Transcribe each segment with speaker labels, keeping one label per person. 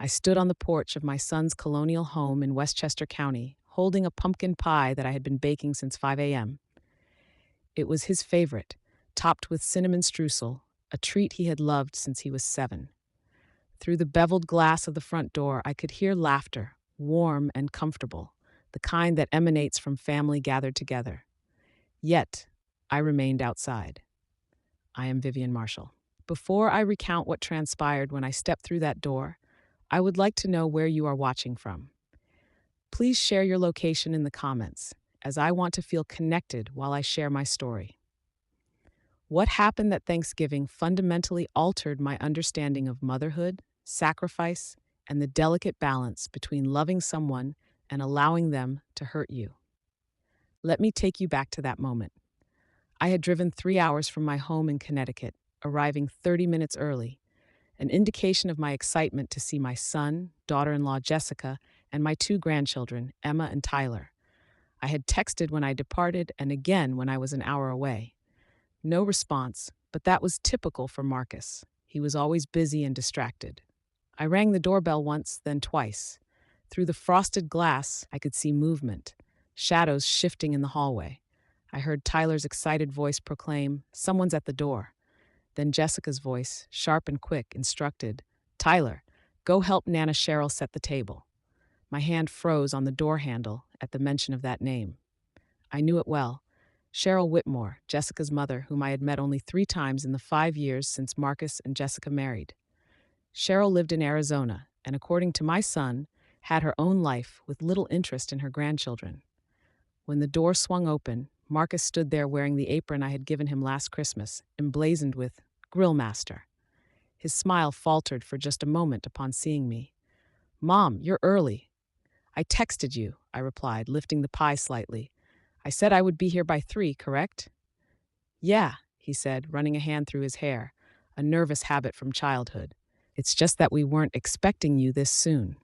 Speaker 1: I stood on the porch of my son's colonial home in Westchester County, holding a pumpkin pie that I had been baking since 5 a.m. It was his favorite, topped with cinnamon streusel, a treat he had loved since he was 7. Through the beveled glass of the front door, I could hear laughter, warm and comfortable, the kind that emanates from family gathered together. Yet, I remained outside. I am Vivian Marshall. Before I recount what transpired when I stepped through that door, I would like to know where you are watching from. Please share your location in the comments, as I want to feel connected while I share my story. What happened that Thanksgiving fundamentally altered my understanding of motherhood, sacrifice, and the delicate balance between loving someone and allowing them to hurt you? Let me take you back to that moment. I had driven 3 hours from my home in Connecticut, arriving 30 minutes early, an indication of my excitement to see my son, daughter-in-law Jessica, and my 2 grandchildren, Emma and Tyler. I had texted when I departed and again when I was an hour away. No response, but that was typical for Marcus. He was always busy and distracted. I rang the doorbell once, then twice. Through the frosted glass, I could see movement, shadows shifting in the hallway. I heard Tyler's excited voice proclaim, "Someone's at the door." Then Jessica's voice, sharp and quick, instructed, "Tyler, go help Nana Cheryl set the table." My hand froze on the door handle at the mention of that name. I knew it well. Cheryl Whitmore, Jessica's mother, whom I had met only 3 times in the 5 years since Marcus and Jessica married. Cheryl lived in Arizona, and according to my son, had her own life with little interest in her grandchildren. When the door swung open, Marcus stood there wearing the apron I had given him last Christmas, emblazoned with Grill Master. His smile faltered for just a moment upon seeing me. "Mom, you're early." "I texted you," I replied, lifting the pie slightly. "I said I would be here by 3, correct?" "Yeah," he said, running a hand through his hair, a nervous habit from childhood. "It's just that we weren't expecting you this soon."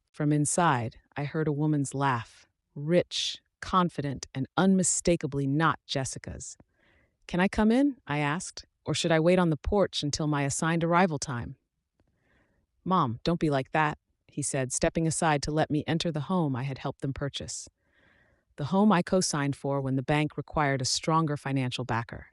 Speaker 1: From inside, I heard a woman's laugh, rich, confident, and unmistakably not Jessica's. "Can I come in?" I asked, "or should I wait on the porch until my assigned arrival time?" "Mom, don't be like that," he said, stepping aside to let me enter the home I had helped them purchase. The home I co-signed for when the bank required a stronger financial backer.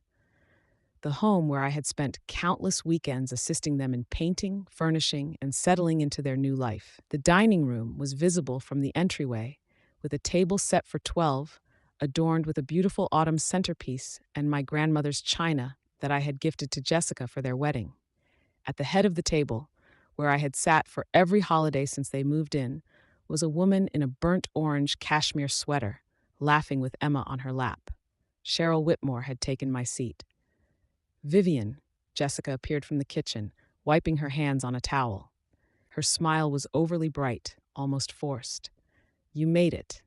Speaker 1: The home where I had spent countless weekends assisting them in painting, furnishing, and settling into their new life. The dining room was visible from the entryway, with a table set for 12, adorned with a beautiful autumn centerpiece and my grandmother's china that I had gifted to Jessica for their wedding. At the head of the table, where I had sat for every holiday since they moved in, was a woman in a burnt orange cashmere sweater, laughing with Emma on her lap. Cheryl Whitmore had taken my seat. "Vivian," Jessica appeared from the kitchen, wiping her hands on a towel. Her smile was overly bright, almost forced. "You made it."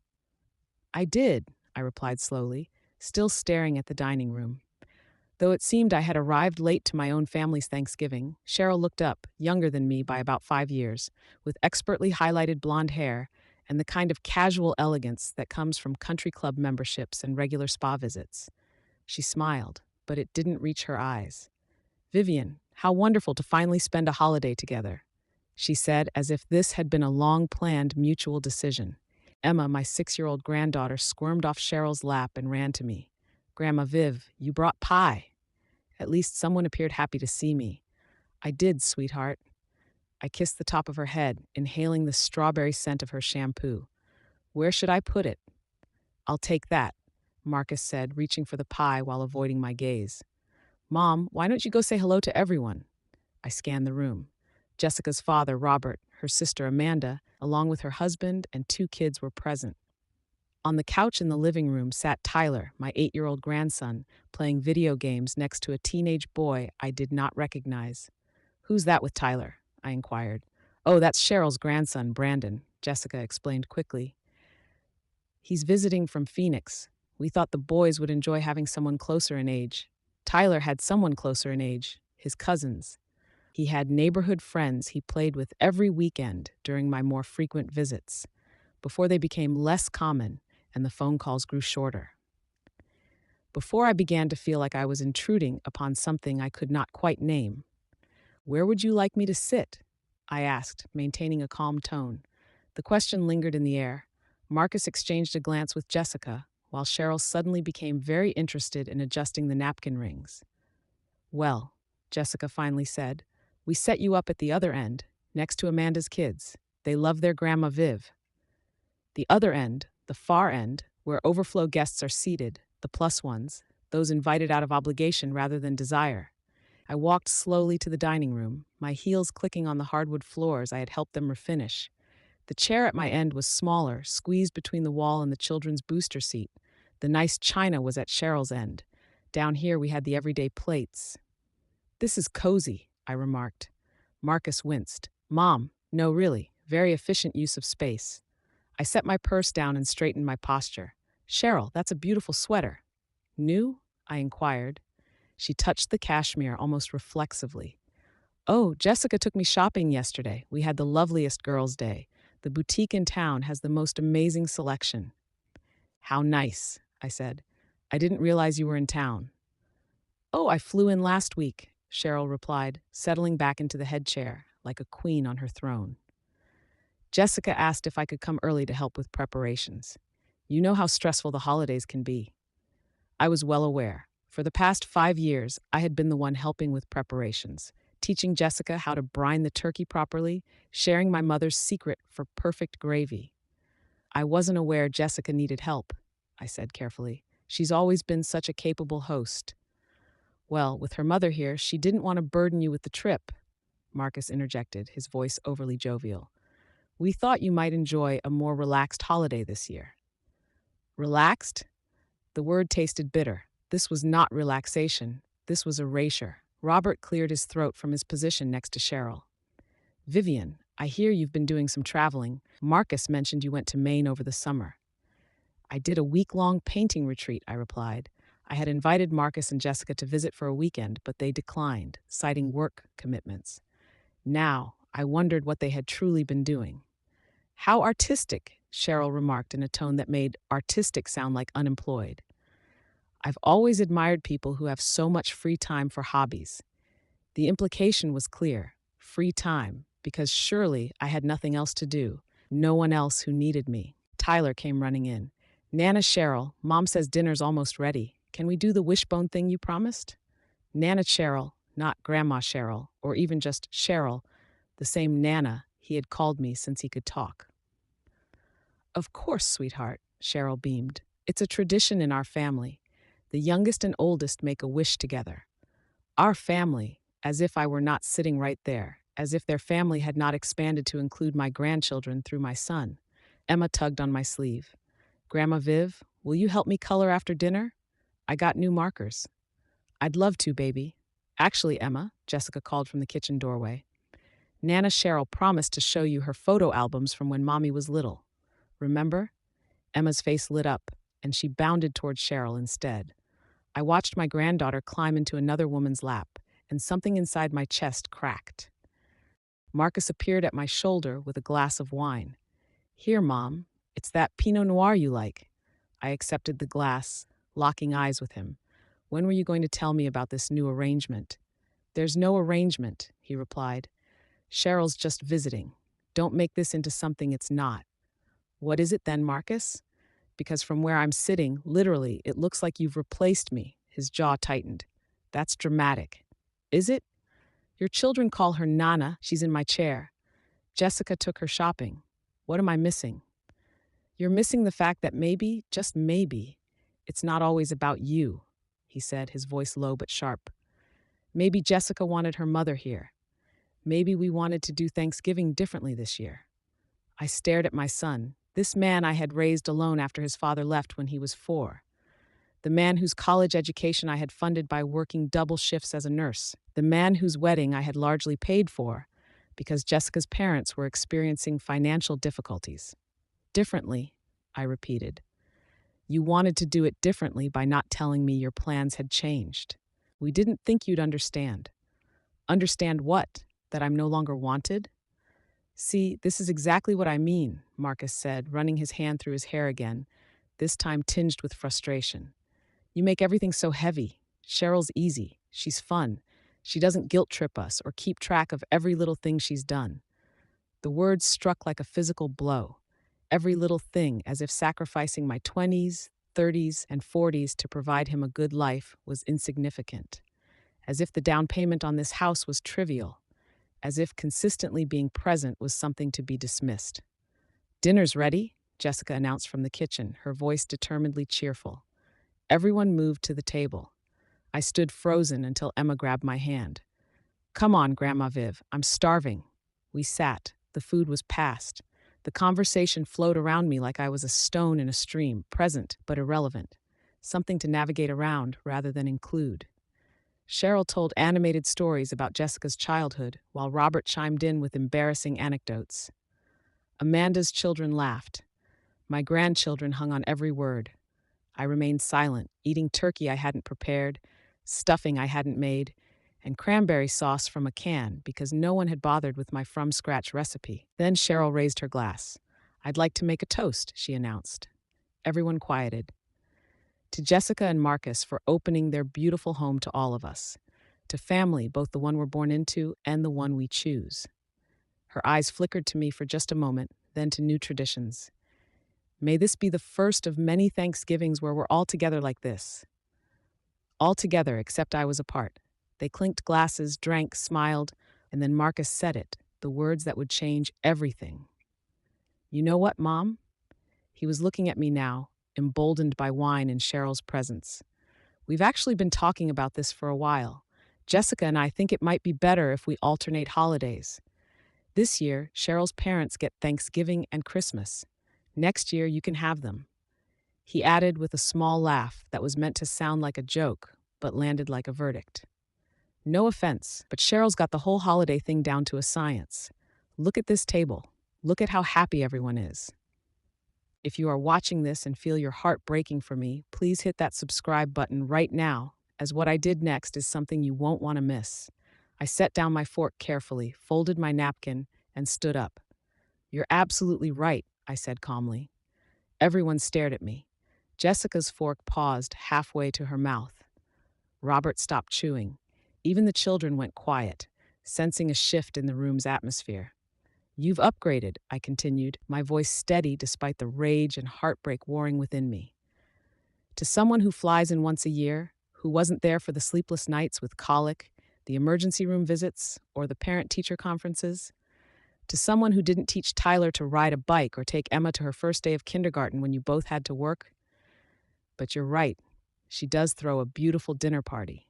Speaker 1: "I did," I replied slowly, still staring at the dining room. Though it seemed I had arrived late to my own family's Thanksgiving, Cheryl looked up, younger than me by about 5 years, with expertly highlighted blonde hair and the kind of casual elegance that comes from country club memberships and regular spa visits. She smiled, but it didn't reach her eyes. "Vivian, how wonderful to finally spend a holiday together," she said, as if this had been a long-planned mutual decision. Emma, my 6-year-old granddaughter, squirmed off Cheryl's lap and ran to me. "Grandma Viv, you brought pie." At least someone appeared happy to see me. "I did, sweetheart." I kissed the top of her head, inhaling the strawberry scent of her shampoo. "Where should I put it?" "I'll take that," Marcus said, reaching for the pie while avoiding my gaze. "Mom, why don't you go say hello to everyone?" I scanned the room. Jessica's father, Robert, her sister, Amanda, along with her husband and 2 kids were present. On the couch in the living room sat Tyler, my 8-year-old grandson, playing video games next to a teenage boy I did not recognize. "Who's that with Tyler?" I inquired. "Oh, that's Cheryl's grandson, Brandon," Jessica explained quickly. "He's visiting from Phoenix. We thought the boys would enjoy having someone closer in age." Tyler had someone closer in age, his cousins. He had neighborhood friends he played with every weekend during my more frequent visits, before they became less common and the phone calls grew shorter. Before I began to feel like I was intruding upon something I could not quite name. "Where would you like me to sit?" I asked, maintaining a calm tone. The question lingered in the air. Marcus exchanged a glance with Jessica, while Cheryl suddenly became very interested in adjusting the napkin rings. Well, Jessica finally said, we set you up at the other end, next to Amanda's kids. They love their Grandma Viv. The other end, the far end, where overflow guests are seated, the plus ones, those invited out of obligation rather than desire. I walked slowly to the dining room, my heels clicking on the hardwood floors I had helped them refinish. The chair at my end was smaller, squeezed between the wall and the children's booster seat. The nice china was at Cheryl's end. Down here we had the everyday plates. This is cozy, I remarked. Marcus winced. Mom, no really, very efficient use of space. I set my purse down and straightened my posture. Cheryl, that's a beautiful sweater. New? I inquired. She touched the cashmere almost reflexively. Oh, Jessica took me shopping yesterday. We had the loveliest girls' day. The boutique in town has the most amazing selection. How nice, I said. I didn't realize you were in town. Oh, I flew in last week, Cheryl replied, settling back into the head chair, like a queen on her throne. Jessica asked if I could come early to help with preparations. You know how stressful the holidays can be. I was well aware. For the past 5 years, I had been the one helping with preparations, teaching Jessica how to brine the turkey properly, sharing my mother's secret for perfect gravy. I wasn't aware Jessica needed help, I said carefully. She's always been such a capable host. Well, with her mother here, she didn't want to burden you with the trip, Marcus interjected, his voice overly jovial. We thought you might enjoy a more relaxed holiday this year. Relaxed? The word tasted bitter. This was not relaxation. This was erasure. Robert cleared his throat from his position next to Cheryl. Vivian, I hear you've been doing some traveling. Marcus mentioned you went to Maine over the summer. I did a week-long painting retreat, I replied. I had invited Marcus and Jessica to visit for a weekend, but they declined, citing work commitments. Now, I wondered what they had truly been doing. How artistic, Cheryl remarked in a tone that made artistic sound like unemployed. I've always admired people who have so much free time for hobbies. The implication was clear. Free time, because surely I had nothing else to do. No one else who needed me. Tyler came running in. Nana Cheryl, Mom says dinner's almost ready. Can we do the wishbone thing you promised? Nana Cheryl, not Grandma Cheryl, or even just Cheryl, the same Nana he had called me since he could talk. Of course, sweetheart, Cheryl beamed. It's a tradition in our family. The youngest and oldest make a wish together. Our family, as if I were not sitting right there, as if their family had not expanded to include my grandchildren through my son. Emma tugged on my sleeve. Grandma Viv, will you help me color after dinner? I got new markers. I'd love to, baby. Actually, Emma, Jessica called from the kitchen doorway. Nana Cheryl promised to show you her photo albums from when Mommy was little. Remember? Emma's face lit up, and she bounded toward Cheryl instead. I watched my granddaughter climb into another woman's lap, and something inside my chest cracked. Marcus appeared at my shoulder with a glass of wine. Here, Mom, it's that Pinot Noir you like. I accepted the glass, locking eyes with him. When were you going to tell me about this new arrangement? There's no arrangement, he replied. Cheryl's just visiting. Don't make this into something it's not. What is it then, Marcus? Because from where I'm sitting, literally, it looks like you've replaced me. His jaw tightened. That's dramatic. Is it? Your children call her Nana. She's in my chair. Jessica took her shopping. What am I missing? You're missing the fact that maybe, just maybe, it's not always about you, he said, his voice low but sharp. Maybe Jessica wanted her mother here. Maybe we wanted to do Thanksgiving differently this year. I stared at my son, this man I had raised alone after his father left when he was 4. The man whose college education I had funded by working double shifts as a nurse. The man whose wedding I had largely paid for because Jessica's parents were experiencing financial difficulties. Differently, I repeated. You wanted to do it differently by not telling me your plans had changed. We didn't think you'd understand. Understand what? That I'm no longer wanted? See, this is exactly what I mean, Marcus said, running his hand through his hair again, this time tinged with frustration. You make everything so heavy. Cheryl's easy. She's fun. She doesn't guilt trip us or keep track of every little thing she's done. The words struck like a physical blow. Every little thing, as if sacrificing my 20s, 30s, and 40s to provide him a good life, was insignificant. As if the down payment on this house was trivial. As if consistently being present was something to be dismissed. "Dinner's ready," Jessica announced from the kitchen, her voice determinedly cheerful. Everyone moved to the table. I stood frozen until Emma grabbed my hand. "Come on, Grandma Viv, I'm starving." We sat. The food was passed. The conversation flowed around me like I was a stone in a stream, present but irrelevant, something to navigate around rather than include. Cheryl told animated stories about Jessica's childhood, while Robert chimed in with embarrassing anecdotes. Amanda's children laughed. My grandchildren hung on every word. I remained silent, eating turkey I hadn't prepared, stuffing I hadn't made, and cranberry sauce from a can because no one had bothered with my from-scratch recipe. Then Cheryl raised her glass. "I'd like to make a toast," she announced. Everyone quieted. "To Jessica and Marcus for opening their beautiful home to all of us. To family, both the one we're born into and the one we choose." Her eyes flickered to me for just a moment, then to new traditions. "May this be the first of many Thanksgivings where we're all together like this." All together, except I was apart. They clinked glasses, drank, smiled, and then Marcus said it, the words that would change everything. "You know what, Mom?" He was looking at me now, emboldened by wine and Cheryl's presence. "We've actually been talking about this for a while. Jessica and I think it might be better if we alternate holidays. This year, Cheryl's parents get Thanksgiving and Christmas. Next year, you can have them." He added with a small laugh that was meant to sound like a joke, but landed like a verdict. "No offense, but Cheryl's got the whole holiday thing down to a science. Look at this table. Look at how happy everyone is." If you are watching this and feel your heart breaking for me, please hit that subscribe button right now, as what I did next is something you won't want to miss. I set down my fork carefully, folded my napkin, and stood up. "You're absolutely right," I said calmly. Everyone stared at me. Jessica's fork paused halfway to her mouth. Robert stopped chewing. Even the children went quiet, sensing a shift in the room's atmosphere. "You've upgraded," I continued, my voice steady despite the rage and heartbreak warring within me. "To someone who flies in once a year, who wasn't there for the sleepless nights with colic, the emergency room visits, or the parent-teacher conferences. To someone who didn't teach Tyler to ride a bike or take Emma to her first day of kindergarten when you both had to work. But you're right, she does throw a beautiful dinner party."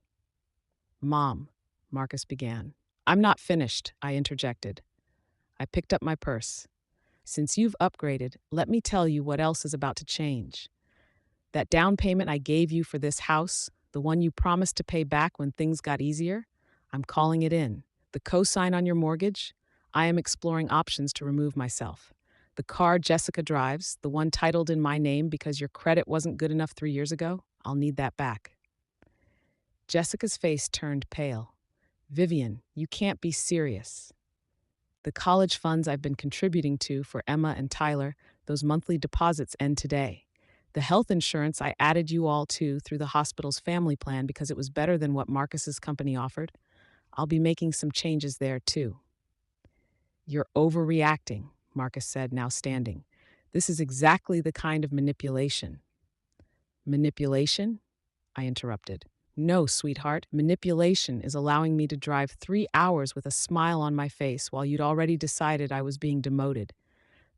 Speaker 1: "Mom," Marcus began. "I'm not finished," I interjected. I picked up my purse. "Since you've upgraded, let me tell you what else is about to change. That down payment I gave you for this house, the one you promised to pay back when things got easier, I'm calling it in. The cosign on your mortgage, I am exploring options to remove myself. The car Jessica drives, the one titled in my name because your credit wasn't good enough 3 years ago, I'll need that back." Jessica's face turned pale. "Vivian, you can't be serious." "The college funds I've been contributing to for Emma and Tyler, those monthly deposits end today. The health insurance I added you all to through the hospital's family plan because it was better than what Marcus's company offered. I'll be making some changes there too." "You're overreacting," Marcus said, now standing. "This is exactly the kind of manipulation." "Manipulation?" I interrupted. "No, sweetheart. Manipulation is allowing me to drive 3 hours with a smile on my face while you'd already decided I was being demoted.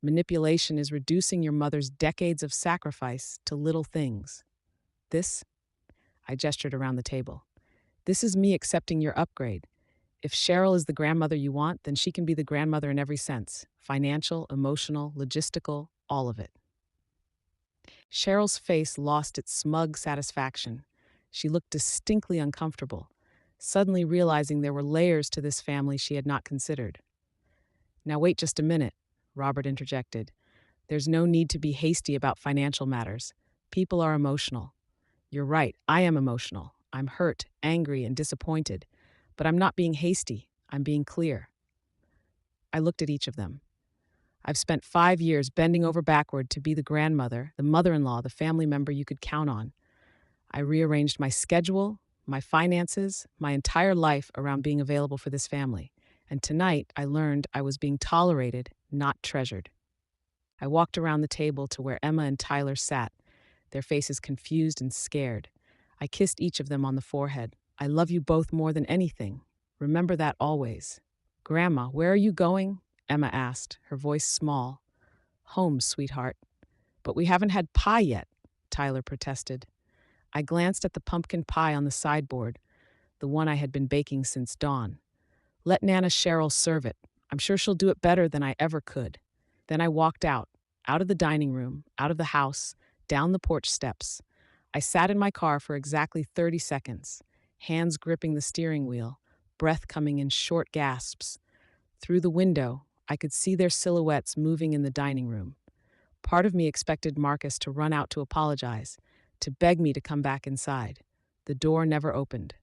Speaker 1: Manipulation is reducing your mother's decades of sacrifice to little things. This," I gestured around the table, "this is me accepting your upgrade. If Cheryl is the grandmother you want, then she can be the grandmother in every sense. Financial, emotional, logistical, all of it." Cheryl's face lost its smug satisfaction. She looked distinctly uncomfortable, suddenly realizing there were layers to this family she had not considered. "Now wait just a minute," Robert interjected. "There's no need to be hasty about financial matters. People are emotional. You're right, I am emotional. I'm hurt, angry, and disappointed. But I'm not being hasty. I'm being clear." I looked at each of them. I've spent 5 years bending over backward to be the grandmother, the mother-in-law, the family member you could count on. I rearranged my schedule, my finances, my entire life around being available for this family. And tonight I learned I was being tolerated, not treasured. I walked around the table to where Emma and Tyler sat, their faces confused and scared. I kissed each of them on the forehead. I love you both more than anything. Remember that always. Grandma, where are you going? Emma asked, her voice small. Home, sweetheart. But we haven't had pie yet, Tyler protested. I glanced at the pumpkin pie on the sideboard, the one I had been baking since dawn. Let Nana Cheryl serve it. I'm sure she'll do it better than I ever could. Then I walked out of the dining room, out of the house, down the porch steps. I sat in my car for exactly 30 seconds, hands gripping the steering wheel, breath coming in short gasps. Through the window, I could see their silhouettes moving in the dining room. Part of me expected Marcus to run out to apologize, to beg me to come back inside. The door never opened.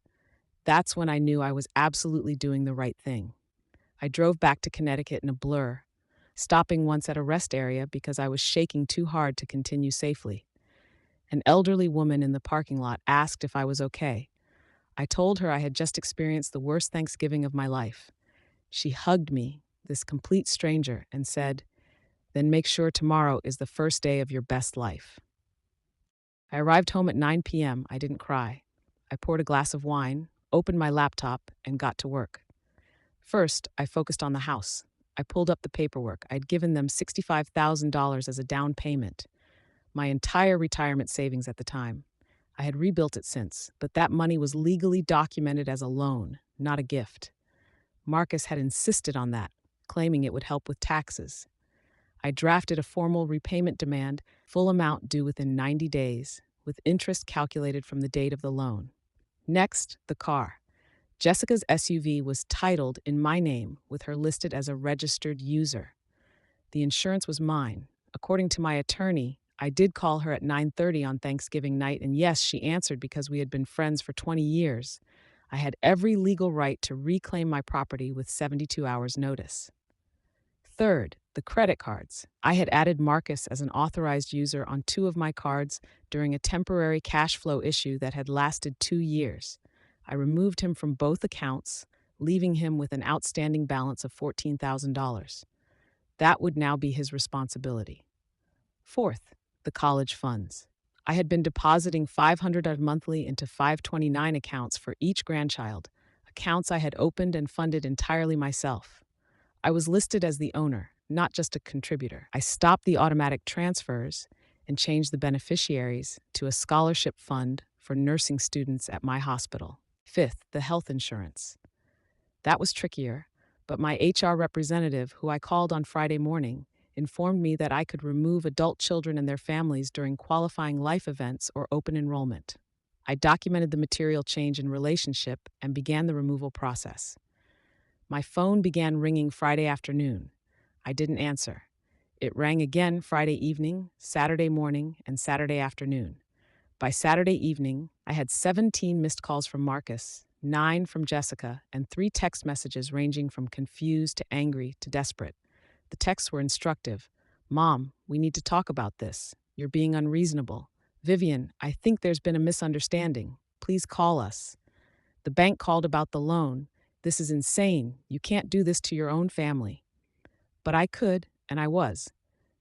Speaker 1: That's when I knew I was absolutely doing the right thing. I drove back to Connecticut in a blur, stopping once at a rest area because I was shaking too hard to continue safely. An elderly woman in the parking lot asked if I was okay. I told her I had just experienced the worst Thanksgiving of my life. She hugged me, this complete stranger, and said, "Then make sure tomorrow is the first day of your best life." I arrived home at 9 p.m. I didn't cry. I poured a glass of wine, opened my laptop, and got to work. First, I focused on the house. I pulled up the paperwork. I'd given them $65,000 as a down payment, my entire retirement savings at the time. I had rebuilt it since, but that money was legally documented as a loan, not a gift. Marcus had insisted on that, claiming it would help with taxes. I drafted a formal repayment demand, full amount due within 90 days, with interest calculated from the date of the loan. Next, the car. Jessica's SUV was titled in my name, with her listed as a registered user. The insurance was mine. According to my attorney, I did call her at 9:30 on Thanksgiving night, and yes, she answered because we had been friends for 20 years. I had every legal right to reclaim my property with 72 hours' notice. Third, the credit cards. I had added Marcus as an authorized user on 2 of my cards during a temporary cash flow issue that had lasted 2 years. I removed him from both accounts, leaving him with an outstanding balance of $14,000. That would now be his responsibility. Fourth, the college funds. I had been depositing $500 monthly into 529 accounts for each grandchild, accounts I had opened and funded entirely myself. I was listed as the owner, not just a contributor. I stopped the automatic transfers and changed the beneficiaries to a scholarship fund for nursing students at my hospital. Fifth, the health insurance. That was trickier, but my HR representative, who I called on Friday morning, informed me that I could remove adult children and their families during qualifying life events or open enrollment. I documented the material change in relationship and began the removal process. My phone began ringing Friday afternoon. I didn't answer. It rang again Friday evening, Saturday morning, and Saturday afternoon. By Saturday evening, I had 17 missed calls from Marcus, 9 from Jessica, and 3 text messages ranging from confused to angry to desperate. The texts were instructive. "Mom, we need to talk about this. You're being unreasonable. Vivian, I think there's been a misunderstanding. Please call us. The bank called about the loan. This is insane. You can't do this to your own family." But I could, and I was.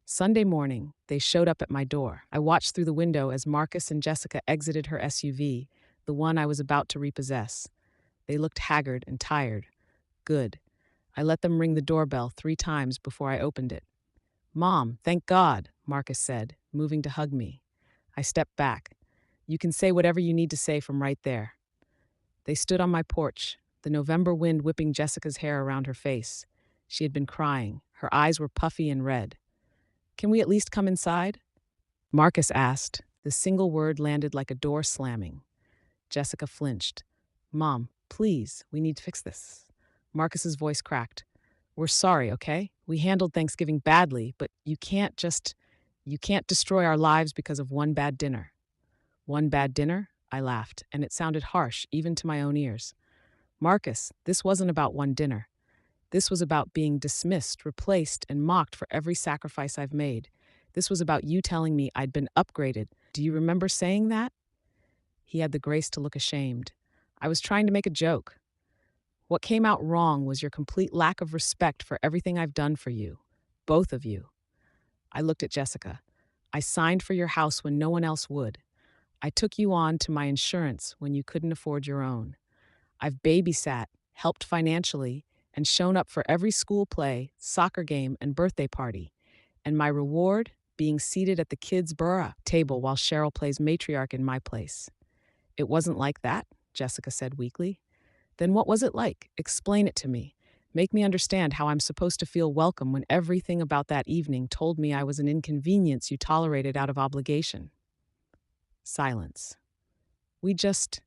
Speaker 1: Sunday morning, they showed up at my door. I watched through the window as Marcus and Jessica exited her SUV, the one I was about to repossess. They looked haggard and tired. Good. I let them ring the doorbell 3 times before I opened it. "Mom, thank God," Marcus said, moving to hug me. I stepped back. "You can say whatever you need to say from right there." They stood on my porch, the November wind whipping Jessica's hair around her face. She had been crying. Her eyes were puffy and red. "Can we at least come inside?" Marcus asked. The single word landed like a door slamming. Jessica flinched. "Mom, please, we need to fix this." Marcus's voice cracked. "We're sorry, okay? We handled Thanksgiving badly, but you can't destroy our lives because of one bad dinner." "One bad dinner?" I laughed, and it sounded harsh, even to my own ears. "Marcus, this wasn't about one dinner. This was about being dismissed, replaced, and mocked for every sacrifice I've made. This was about you telling me I'd been upgraded. Do you remember saying that?" He had the grace to look ashamed. "I was trying to make a joke." What came out wrong was your complete lack of respect for everything I've done for you, both of you. I looked at Jessica. I signed for your house when no one else would. I took you on to my insurance when you couldn't afford your own. I've babysat, helped financially, and shown up for every school play, soccer game, and birthday party. And my reward? Being seated at the kids' Burra table while Cheryl plays matriarch in my place. It wasn't like that, Jessica said weakly. Then what was it like? Explain it to me. Make me understand how I'm supposed to feel welcome when everything about that evening told me I was an inconvenience you tolerated out of obligation. Silence. We just...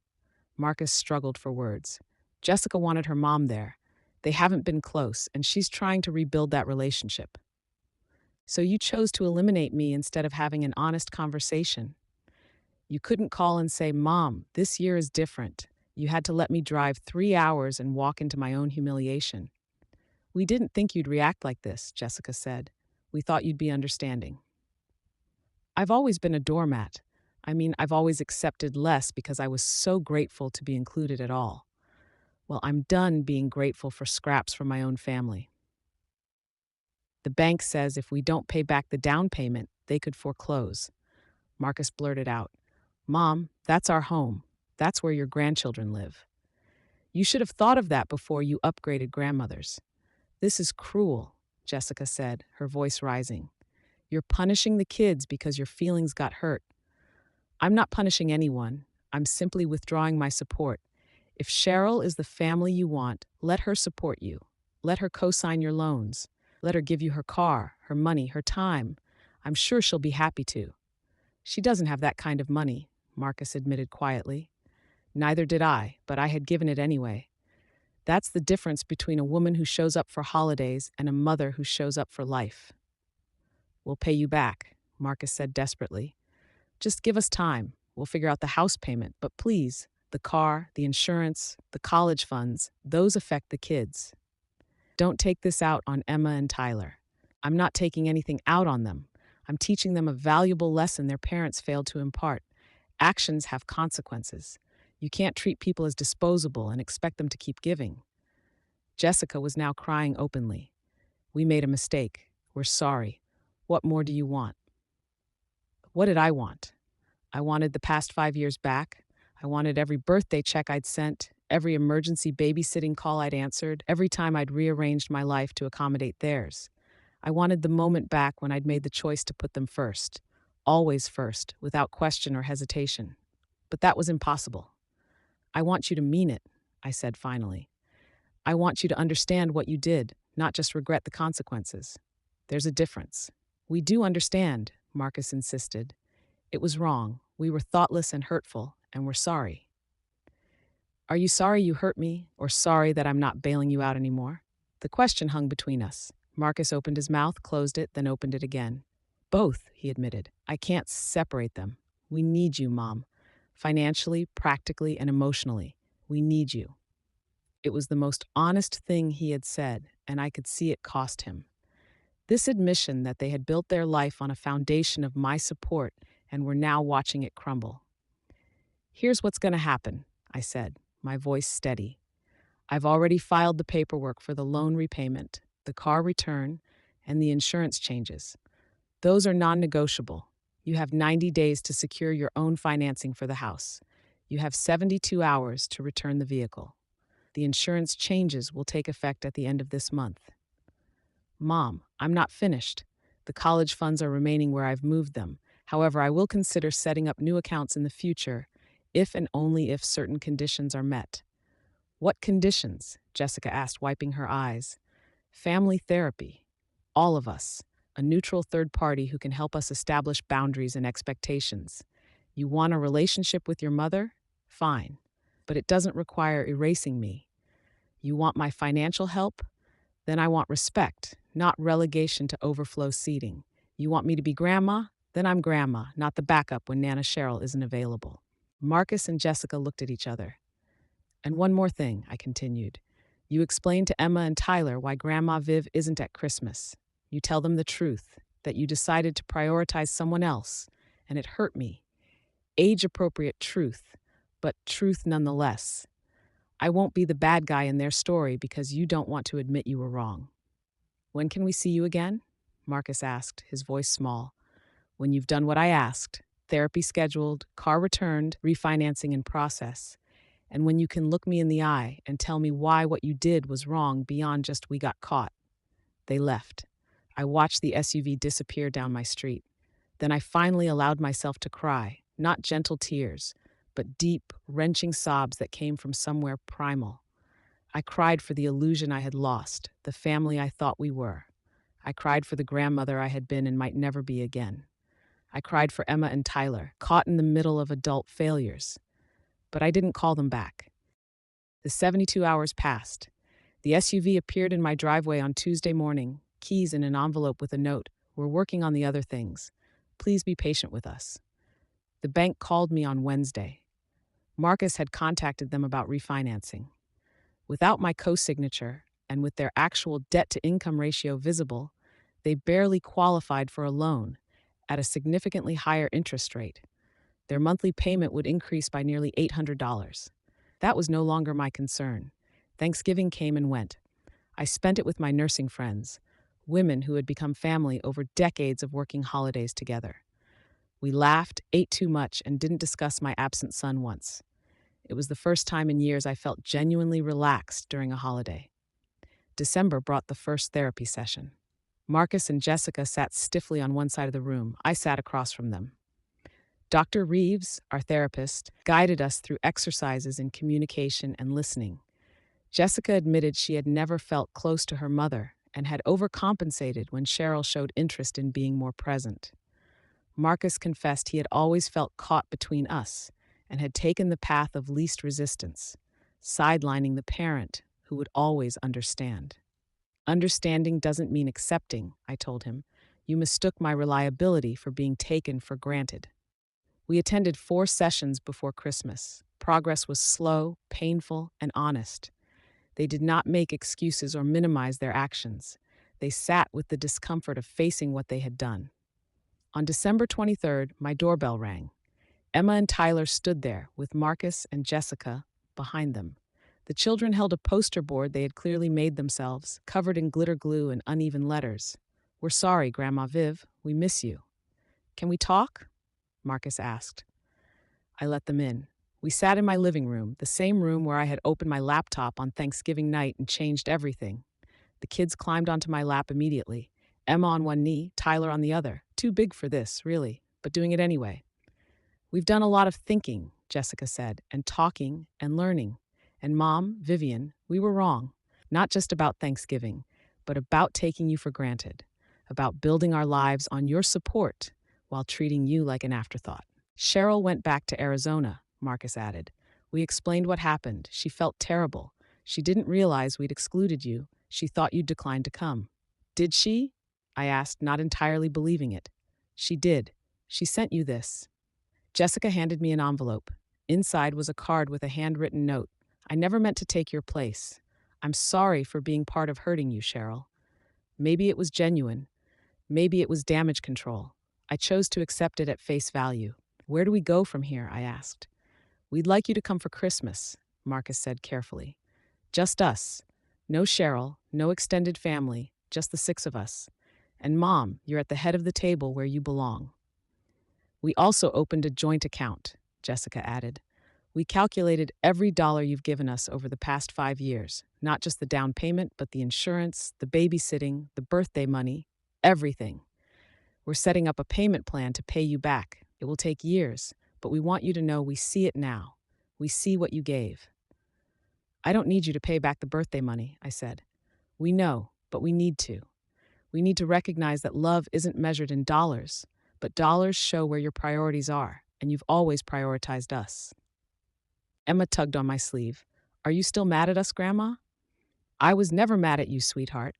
Speaker 1: Marcus struggled for words. Jessica wanted her mom there. They haven't been close, and she's trying to rebuild that relationship. So you chose to eliminate me instead of having an honest conversation. You couldn't call and say, Mom, this year is different. You had to let me drive 3 hours and walk into my own humiliation. We didn't think you'd react like this, Jessica said. We thought you'd be understanding. I've always been a doormat. I've always accepted less because I was so grateful to be included at all. Well, I'm done being grateful for scraps from my own family. The bank says if we don't pay back the down payment, they could foreclose. Marcus blurted out, Mom, that's our home. That's where your grandchildren live. You should have thought of that before you upgraded grandmothers. This is cruel, Jessica said, her voice rising. You're punishing the kids because your feelings got hurt. I'm not punishing anyone. I'm simply withdrawing my support. If Cheryl is the family you want, let her support you. Let her co-sign your loans. Let her give you her car, her money, her time. I'm sure she'll be happy to. She doesn't have that kind of money, Marcus admitted quietly. Neither did I, but I had given it anyway. That's the difference between a woman who shows up for holidays and a mother who shows up for life. We'll pay you back, Marcus said desperately. Just give us time. We'll figure out the house payment, but please, the car, the insurance, the college funds, those affect the kids. Don't take this out on Emma and Tyler. I'm not taking anything out on them. I'm teaching them a valuable lesson their parents failed to impart. Actions have consequences. You can't treat people as disposable and expect them to keep giving. Jessica was now crying openly. We made a mistake. We're sorry. What more do you want? What did I want? I wanted the past 5 years back. I wanted every birthday check I'd sent, every emergency babysitting call I'd answered, every time I'd rearranged my life to accommodate theirs. I wanted the moment back when I'd made the choice to put them first, always first, without question or hesitation. But that was impossible. I want you to mean it, I said finally. I want you to understand what you did, not just regret the consequences. There's a difference. We do understand, Marcus insisted. It was wrong. We were thoughtless and hurtful, and we're sorry. Are you sorry you hurt me, or sorry that I'm not bailing you out anymore? The question hung between us. Marcus opened his mouth, closed it, then opened it again. Both, he admitted. I can't separate them. We need you, Mom. Financially, practically, and emotionally. We need you. It was the most honest thing he had said, and I could see it cost him. This admission that they had built their life on a foundation of my support and were now watching it crumble. Here's what's going to happen, I said, my voice steady. I've already filed the paperwork for the loan repayment, the car return, and the insurance changes. Those are non-negotiable. You have 90 days to secure your own financing for the house. You have 72 hours to return the vehicle. The insurance changes will take effect at the end of this month. Mom, I'm not finished. The college funds are remaining where I've moved them. However, I will consider setting up new accounts in the future, if and only if certain conditions are met. What conditions? Jessica asked, wiping her eyes. Family therapy. All of us. A neutral third party who can help us establish boundaries and expectations. You want a relationship with your mother? Fine. But it doesn't require erasing me. You want my financial help? Then I want respect, not relegation to overflow seating. You want me to be grandma? Then I'm grandma, not the backup when Nana Cheryl isn't available. Marcus and Jessica looked at each other. And one more thing, I continued. You explain to Emma and Tyler why Grandma Viv isn't at Christmas. You tell them the truth, that you decided to prioritize someone else, and it hurt me. Age-appropriate truth, but truth nonetheless. I won't be the bad guy in their story because you don't want to admit you were wrong. When can we see you again? Marcus asked, his voice small. When you've done what I asked, therapy scheduled, car returned, refinancing in process, and when you can look me in the eye and tell me why what you did was wrong beyond just we got caught. They left. I watched the SUV disappear down my street. Then I finally allowed myself to cry, not gentle tears, but deep, wrenching sobs that came from somewhere primal. I cried for the illusion I had lost, the family I thought we were. I cried for the grandmother I had been and might never be again. I cried for Emma and Tyler, caught in the middle of adult failures. But I didn't call them back. The 72 hours passed. The SUV appeared in my driveway on Tuesday morning, keys in an envelope with a note. We're working on the other things. Please be patient with us. The bank called me on Wednesday. Marcus had contacted them about refinancing. Without my co-signature, and with their actual debt-to-income ratio visible, they barely qualified for a loan at a significantly higher interest rate. Their monthly payment would increase by nearly $800. That was no longer my concern. Thanksgiving came and went. I spent it with my nursing friends, women who had become family over decades of working holidays together. We laughed, ate too much, and didn't discuss my absent son once. It was the first time in years I felt genuinely relaxed during a holiday. December brought the first therapy session. Marcus and Jessica sat stiffly on one side of the room. I sat across from them. Dr. Reeves, our therapist, guided us through exercises in communication and listening. Jessica admitted she had never felt close to her mother and had overcompensated when Cheryl showed interest in being more present. Marcus confessed he had always felt caught between us and had taken the path of least resistance, sidelining the parent who would always understand. Understanding doesn't mean accepting, I told him. You mistook my reliability for being taken for granted. We attended 4 sessions before Christmas. Progress was slow, painful, and honest. They did not make excuses or minimize their actions. They sat with the discomfort of facing what they had done. On December 23rd, my doorbell rang. Emma and Tyler stood there, with Marcus and Jessica behind them. The children held a poster board they had clearly made themselves, covered in glitter glue and uneven letters. We're sorry, Grandma Viv. We miss you. Can we talk? Marcus asked. I let them in. We sat in my living room, the same room where I had opened my laptop on Thanksgiving night and changed everything. The kids climbed onto my lap immediately. Emma on one knee, Tyler on the other. Too big for this, really, but doing it anyway. We've done a lot of thinking, Jessica said, and talking and learning. And Mom, Vivian, we were wrong. Not just about Thanksgiving, but about taking you for granted. About building our lives on your support while treating you like an afterthought. Cheryl went back to Arizona, Marcus added. We explained what happened. She felt terrible. She didn't realize we'd excluded you. She thought you'd declined to come. Did she? I asked, not entirely believing it. She did. She sent you this. Jessica handed me an envelope. Inside was a card with a handwritten note. I never meant to take your place. I'm sorry for being part of hurting you, Cheryl. Maybe it was genuine. Maybe it was damage control. I chose to accept it at face value. Where do we go from here? I asked. We'd like you to come for Christmas, Marcus said carefully. Just us. No Cheryl, no extended family, just the 6 of us. And Mom, you're at the head of the table where you belong. We also opened a joint account, Jessica added. We calculated every dollar you've given us over the past 5 years, not just the down payment, but the insurance, the babysitting, the birthday money, everything. We're setting up a payment plan to pay you back. It will take years, but we want you to know we see it now. We see what you gave. I don't need you to pay back the birthday money, I said. We know, but we need to. We need to recognize that love isn't measured in dollars, but dollars show where your priorities are, and you've always prioritized us. Emma tugged on my sleeve. Are you still mad at us, Grandma? I was never mad at you, sweetheart.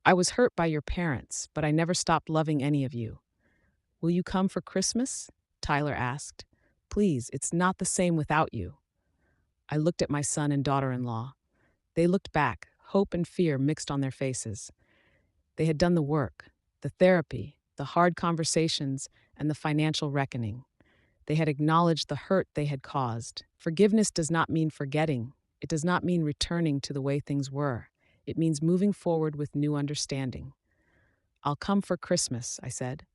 Speaker 1: I was hurt by your parents, but I never stopped loving any of you. Will you come for Christmas? Tyler asked. Please, it's not the same without you. I looked at my son and daughter-in-law. They looked back, hope and fear mixed on their faces. They had done the work, the therapy, the hard conversations, and the financial reckoning. They had acknowledged the hurt they had caused. Forgiveness does not mean forgetting. It does not mean returning to the way things were. It means moving forward with new understanding. I'll come for Christmas, I said,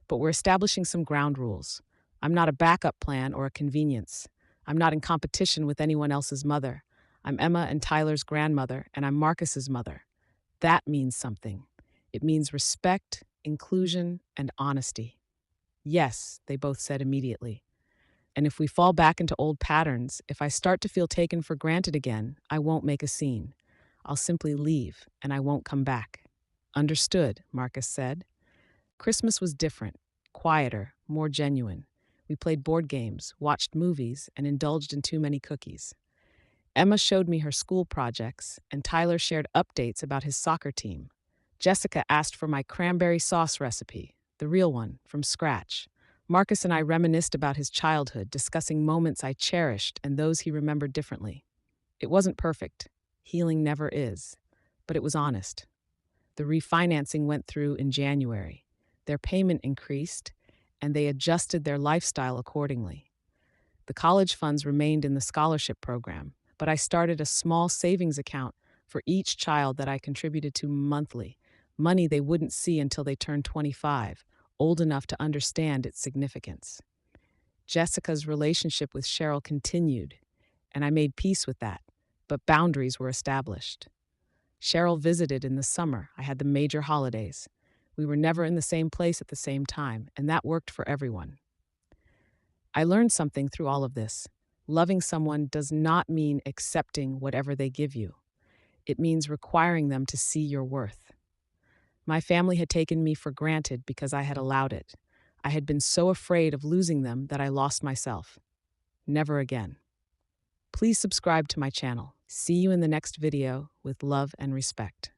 Speaker 1: but we're establishing some ground rules. I'm not a backup plan or a convenience. I'm not in competition with anyone else's mother. I'm Emma and Tyler's grandmother, and I'm Marcus's mother. That means something. It means respect, inclusion, and honesty. Yes, they both said immediately. And if we fall back into old patterns, if I start to feel taken for granted again, I won't make a scene. I'll simply leave, and I won't come back. Understood, Marcus said. Christmas was different, quieter, more genuine. We played board games, watched movies, and indulged in too many cookies. Emma showed me her school projects, and Tyler shared updates about his soccer team. Jessica asked for my cranberry sauce recipe, the real one, from scratch. Marcus and I reminisced about his childhood, discussing moments I cherished and those he remembered differently. It wasn't perfect. Healing never is. But it was honest. The refinancing went through in January. Their payment increased, and they adjusted their lifestyle accordingly. The college funds remained in the scholarship program, but I started a small savings account for each child that I contributed to monthly, money they wouldn't see until they turned 25, old enough to understand its significance. Jessica's relationship with Cheryl continued, and I made peace with that, but boundaries were established. Cheryl visited in the summer. I had the major holidays. We were never in the same place at the same time, and that worked for everyone. I learned something through all of this. Loving someone does not mean accepting whatever they give you. It means requiring them to see your worth. My family had taken me for granted because I had allowed it. I had been so afraid of losing them that I lost myself. Never again. Please subscribe to my channel. See you in the next video with love and respect.